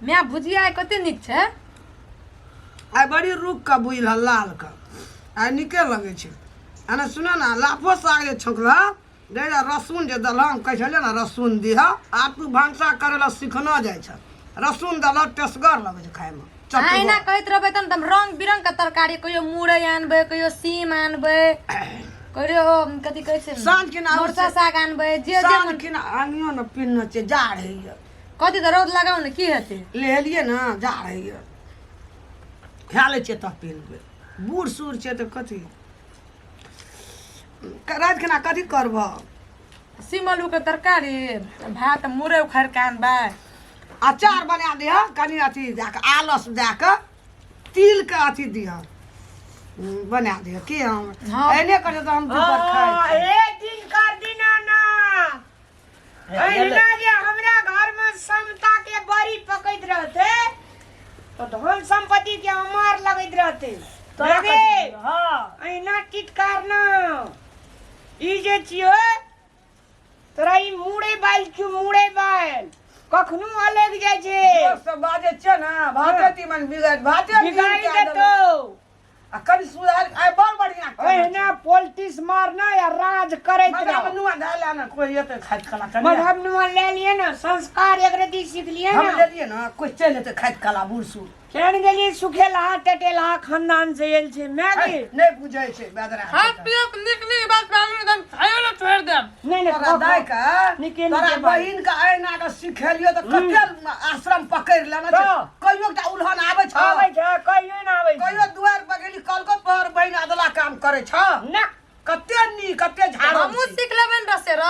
मैं भुजिया कते निक छै आई बड़ी रुक का बुझल लाल का आई निके लगे छै आने सुन ना लाफो साग जे छोकला दे रसून जे दलहम कह छले ना रसून दिह आ तू भंसा करे ला सिखना जाय छ रसून दल टेस्टगर लगे छै खाए में आइना कहत रहबै त हम रंग बिरंग के तरकारी कहियो मुरई आनबै कहियो सीम आनबै कहियो कथि कहै छै सांझ के ना मोरसा साग आनबै जे सांझ के ना आनियो न पिन छै जाड़ है कथि त रौद लगाउ न की हेतै लेलिए ना जाड़ है खा ले छै त पिनबै बूढ़ सूढ़ छै त कथि रात के ना कथि करब सीम आलू के तरकारी भात मुरई उखाड़ के आनबै अचार बना दिह कनी अथी दे के आलस दे के तिल के अथी दिह बना दिह की हम एने करे तो हम दू बार खाए एक दिन कर दिना ना एहिना जे हमरा घर में समता के बड़ी पकैत रहते तो धन संपत्ति के अमार लगैत रहते लगे हां एहिना टिटकार ना ई जे छियो तोरा ई मुड़े बाइल क्यों मुड़े बाइल कखनो अलग जाय छे सब बाजे छ ना भाते ती मन भाते बिगाड़ी दे तो आ कभी सुधार आय बड़ बढ़िया एहिना पॉलिटिक्स मारना या राज करैत रह मधुब नुआ डाला ना कोई एते खाइत कला कर मधुब नुआ ले लिए ना संस्कार एक रति सीख लिए हम ना ले लिए ना कोई चल एते खाइत कला बुरसु केन गेली सुखेला टटेला खानदान से एल छे मैगी नहीं बुझै छै बेदरा हाथ पियो निकली बात पालू एकदम खायो ल छोड़ देम नहीं तोरा दाय का निकल तोरा बहिन का आयना के सिखेलियो त कते आश्रम पकड़ लेना छै कहियो त उल्हन आबै छ कहियो ना आबै कहियो दुआर पर गेली कलको तोहर बहिन अदला काम करे छ ना कते नी कते झाड़ो हमहु सीख लेबे न रसे र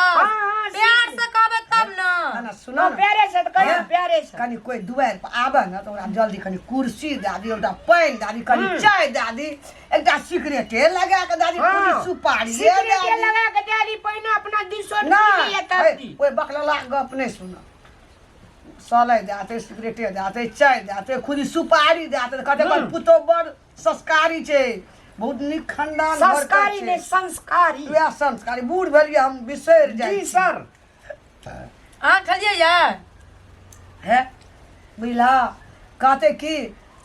प्यार से कहबे तब न ना सुनो ना प्यारे से कहियो प्यारे से कनी कोई दुआर पर आबे ना तो ओकरा जल्दी कनी कुर्सी दे दी एकटा पानी दे दी कनी चाय दे दी एकटा सिगरेटे लगा के दे दी पूरी सुपारी सिगरेट लगा के दे दी पहिने अपना दिसो ना लिए तब ओए बकला गप नहीं सुनो सलाई देते सिगरेटे देते चाय देते खुद सुपारी देते कते कर पुतो बड़ संस्कारी छे बहुत निक खानदान संस्कारी ने संस्कारी वे संस्कारी बूढ़ भेलिए हम बिसर जाई जी सर आ खलिए या है बुझला कहते की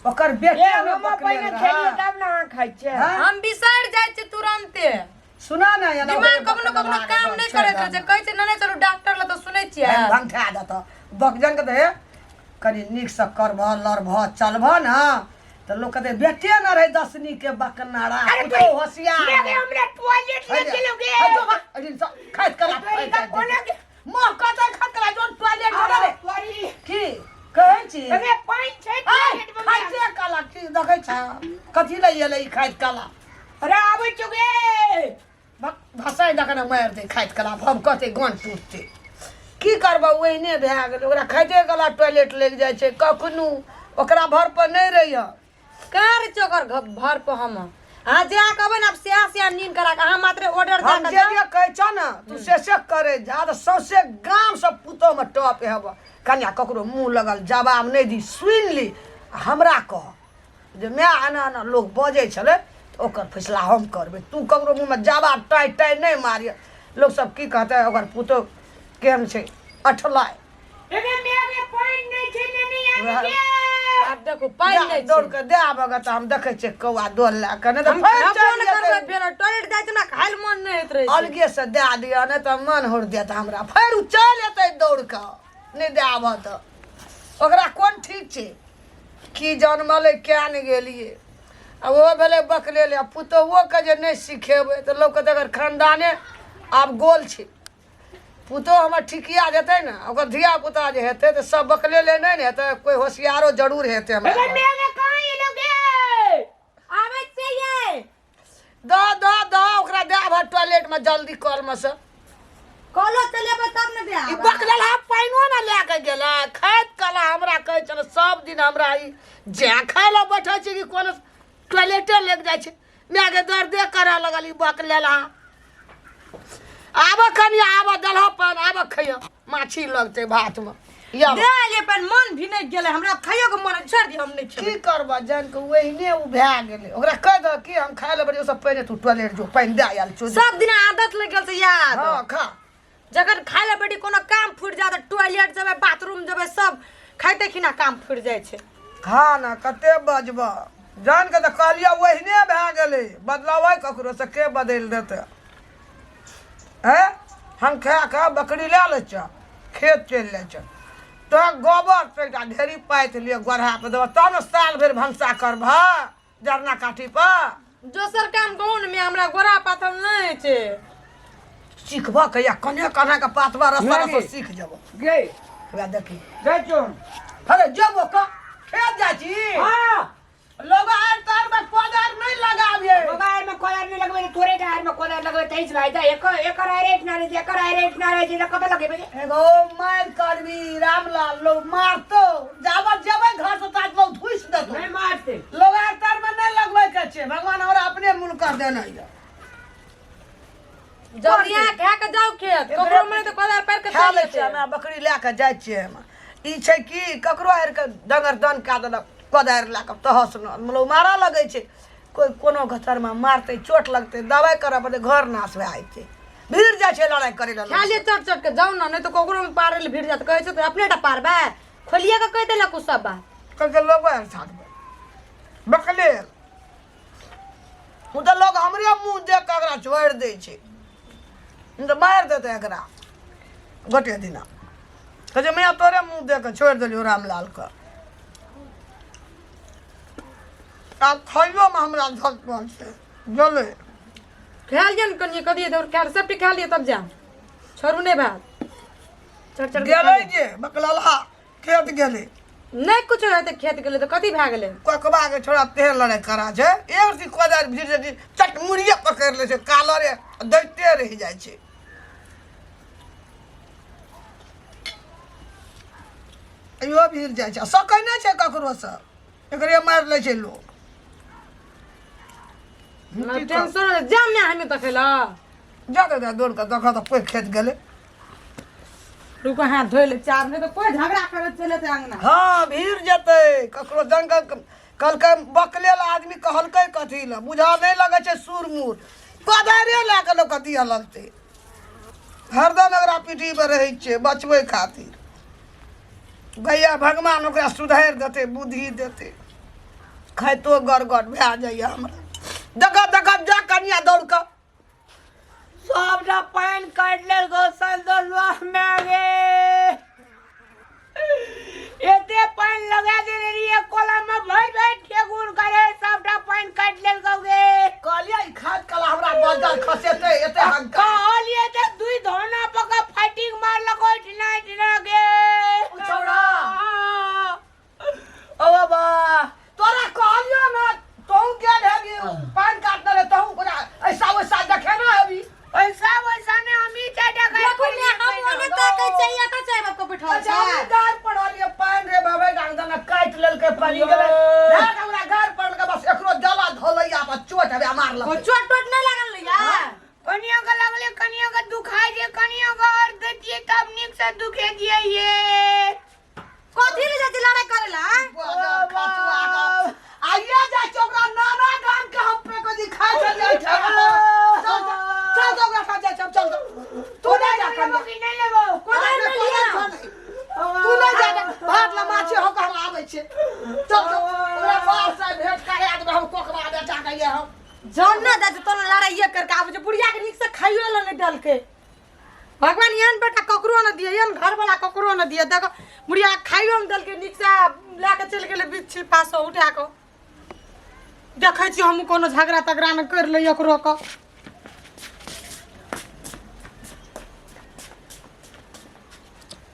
ओकर बेटे ये में हम बकले पहिने खेलियो तब ना खाइ छे हम बिसर जाय छी तुरंते सुना ना या दिमाग कखनो कखनो काम नहीं करे छै कहै छै नने चलू डॉक्टर ल तो सुनै छियै भंठा देत बकजन के दे कनी निक से करभ लड़भ चलभ ना तो लोग कहते बेटे न रहे दसनी के बकनाड़ा तो होशियार मेरे हमरा टॉयलेट ले चलोगे अरे खाइत करा मां कहता खाइत करा जोन टॉयलेट रे की कहै छी अरे पानी छै टॉयलेट में खाइत कला की देखै छ कथि ले एलै खाइत कला अरे आबै छगे भसाई दकन मार दे खाइत कला हम कहते गन टूटते की करबा ओहिने भए गेल ओकरा खाइते कला टॉयलेट ले जाय छै कखनु ओकरा भर पर नहीं रहिया कार चोकर भर पर हम हां जे कहबै न अब से नींद करा के हम मात्र ऑर्डर हम दे जे कहै छ न तू से करे जा त सौसे गांव सब पुतो में टॉप हेब कन्या ककरो मुंह लगल जवाब नहीं दी सुन ली हमरा कह जे मैं आना ना लोग बजे छले तो ओकर फैसला हम करबे तू ककरो मुंह में जवाब टाइ टाइ नहीं मारिए लोग सब की कहते ओकर पुतो केम छै अठलाय एगे मेगे पॉइंट नहीं छै नहीं आने अब देखो पाई नहीं दौड़ के दे आबे त हम देखे छै कौआ दोल ला के न त हम फोन करबै फेर टॉयलेट जाय छै ना खाइल मन नहीं होत रहे अलगे से दे दिया न त मन होड़ देत हमरा फेर उ चल एतै दौड़ के नहीं दे आबे त ओकरा कोन ठीक छै की जन्मले क्या नहीं गेलिए अब वो भेले बकले ले पुतोवो के जे नहीं सिखेबै त लोग के अगर खानदाने आब गोल छै पुतो हमर ठिकिया जेतै न ओकर धिया पुता जे हेतै त सब बकले ले नहीं हेतै कोई होशियारो जरूर हेतै हमरा एगे मेगे कहां ये लोगे आबै छै ये द ओकरा दे आब टॉयलेट में जल्दी कल में से कॉलो चलेबे तब न दे ई बकला पाइनो न ले के गेला खाइत कला हमरा कहै छल सब दिन हमरा ई जे खाय ला बैठै छी कि कोन टॉयलेटे लेक जाय छै मागे दर्दे करा लगल ई बकलेला आब कनी आब दलह पर आब खइयो माछी लगते भात में या दे ले पर मन भी नहीं गेले हमरा खाइयो के मन छोड़ दी हम नहीं की खेबै करबा जान के ओहिने उ भए गेलै ओकरा कह द कि हम खाय ले बड़ी सब पहले तू टॉयलेट जो पानी दे आयल चो सब दिन आदत लग गेल से याद हां खा जगन खाइले बेटी कोनो काम फुट जा त टॉयलेट जबे बाथरूम जबे सब खाइते खिना काम फुर जाइ छै। खा ना कते बजब जान के तऽ कहलियै ओहने भए गेलै बदलावे ककरो से के बदल देते हैं। हम खा के बकरी ले ले छ खेत चल ले छ तो गोबर से ढेरी पाइत लिये गोढ़ा पे देब तब न साल भर भंसा करब जरना काठी पर। दोसर काम कहू ने मैं हमरा गोरा पाथल नहीं छै। सीखब कहिया कने कने के पातवा रस्ता रस्ता सीख जब गे वह देखी गे चुन अरे जब का खेत जा छी हां लोग आर तार में कोदार नहीं लगाबिए मोबाइल में कोदार नहीं लगबे तोरे टायर में कोदार लगबे तेज भाई दा एकर रेट ना रे एकर रेट ना रे जे कत लगेबे एगो मार करबी रामलाल लोग मारतो जाबा जबै घर से तात लोग धुइस देतो नहीं मारते लोग आर तार में नहीं लगबै के छे भगवान हमरा अपने मूल कर देना है। जब यहाँ खा के जाओ खेत ककरो में तो कोदार पैर के खा ले चले छे हमरा बकरी ले के जाय छे हम ई छे कि ककरो आर के डंगर दन का देलक कोदार ला के तहस न मतलब मारा लगे छे कोई कोनो गथर में मारते चोट लगते दवाई करे पड़ते घर नाश भए जाइ छे भीड़ जाइ छे लड़ाई करे ला खा लिए चट चट के जाओ ना नहीं तो ककरो में पारे ले भिड़ जात कहै छै तो अपने टा पारबे खोलिए के कह देला कुछ सब बात कल लोग आर साथ बकले उ तो लोग हमरे मुंह देख के एकरा छोड़ दे छे तो मार देते एकरा गोटे दिना कहे मैं तोरे मुंह देख के छोड़ देलियो रामलाल का अब खाइयो में हमरा धक पहुंच से जले खा लिए न कनिए कदिए दौड़ खा सब टी खा लिए तब जा छोरू नहीं भात चट चट गेले जे बकलला खेत गेले नहीं कुछ होते खेत गेले तो कथी भए गेले कोकबा के छोड़ा तेल लड़ाई करा छे एक सी कोदार भीड़ जे चट मुड़िए पकड़ ले छे कालरे दैते रह जाय छे। अयो भीड़ जाय छे सकै नै छे ककरो से एकरे मार ले छे लोग टेंशन जाम में हमें तखेला जाते जा दौड़ के देखा तो कोई खेत गेले रुको हाथ धोइ ले चार नहीं तो कोई झगड़ा करे चले थे अंगना। हाँ भीड़ जते ककरो जंगल कल के बकलेल आदमी कहलकै कथी ल बुझा नहीं लगे छे सुरमुर कोदारे ला के लोग दिया लगते हरदम एकरा पीठी पर रहे छे बचबै खातिर गैया भगवान ओकरा सुधार देते बुद्धि देते खाइतो गड़गड़ भए जाइए हमरा देखा देखा जा कनिया दौड़ के सबटा पानी काट लेल गो संदलवा में गे एते पानी लगा देने रहिए कोला में भर भर ठेगुर करे सबटा पानी काट लेल गो गे कहलिए ई खाद कला हमरा बदल खसेते एते हंका कहलिए त दुई धोना पका फाइटिंग मार लगो ठिना ठिना गे छौड़ा ओ बाबा तोरा कहलियो ना तू गेल हेबी पान काटने रे तू पूरा ऐसा वैसा देखे ना हेबी ऐसा वैसा ने हम ही चाटा गए देखो ने हम ओने ताकै चाहिए का चाहिए आपको बिठाओ अच्छा गार पड़लिए पान रे बाबा डांगदना काट लेल के पानी गेले ना हमरा गार पड़ के बस एकरो जला धोलैया पर चोट हबे मार ल को चोट टोट नहीं लागल लिया कनिया का लगले कनिया का दुखाई जे कनिया का और देतिए तब निक से दुखे दिए ये कथी ले जाती लड़ाई करेला खचुआ का आइए जा चोकरा नाना गान के हम पे को दिखाई चल चल चल चल खा जा चल चल तू नहीं जा कर कि नहीं लेबो कोदार में लिया तू नहीं जा भात ला माछे हो के हम आवे छे चल चल ओरा पास से भेंट करे आज हम कोकबा बेटा के ये हम जान ना दा तो लड़ाई ये करके आवे जे बुढ़िया के निक से खाइयो ल नहीं डाल के भगवान यान बेटा ककरो न दिए यान घर वाला ककरो न दिए देखो बुढ़िया खाइयो में डाल के निक से लाके चल गेले बीच छिपासो उठा को देखै छी हम कोनो झगड़ा तगड़ा न कर ले एकरो को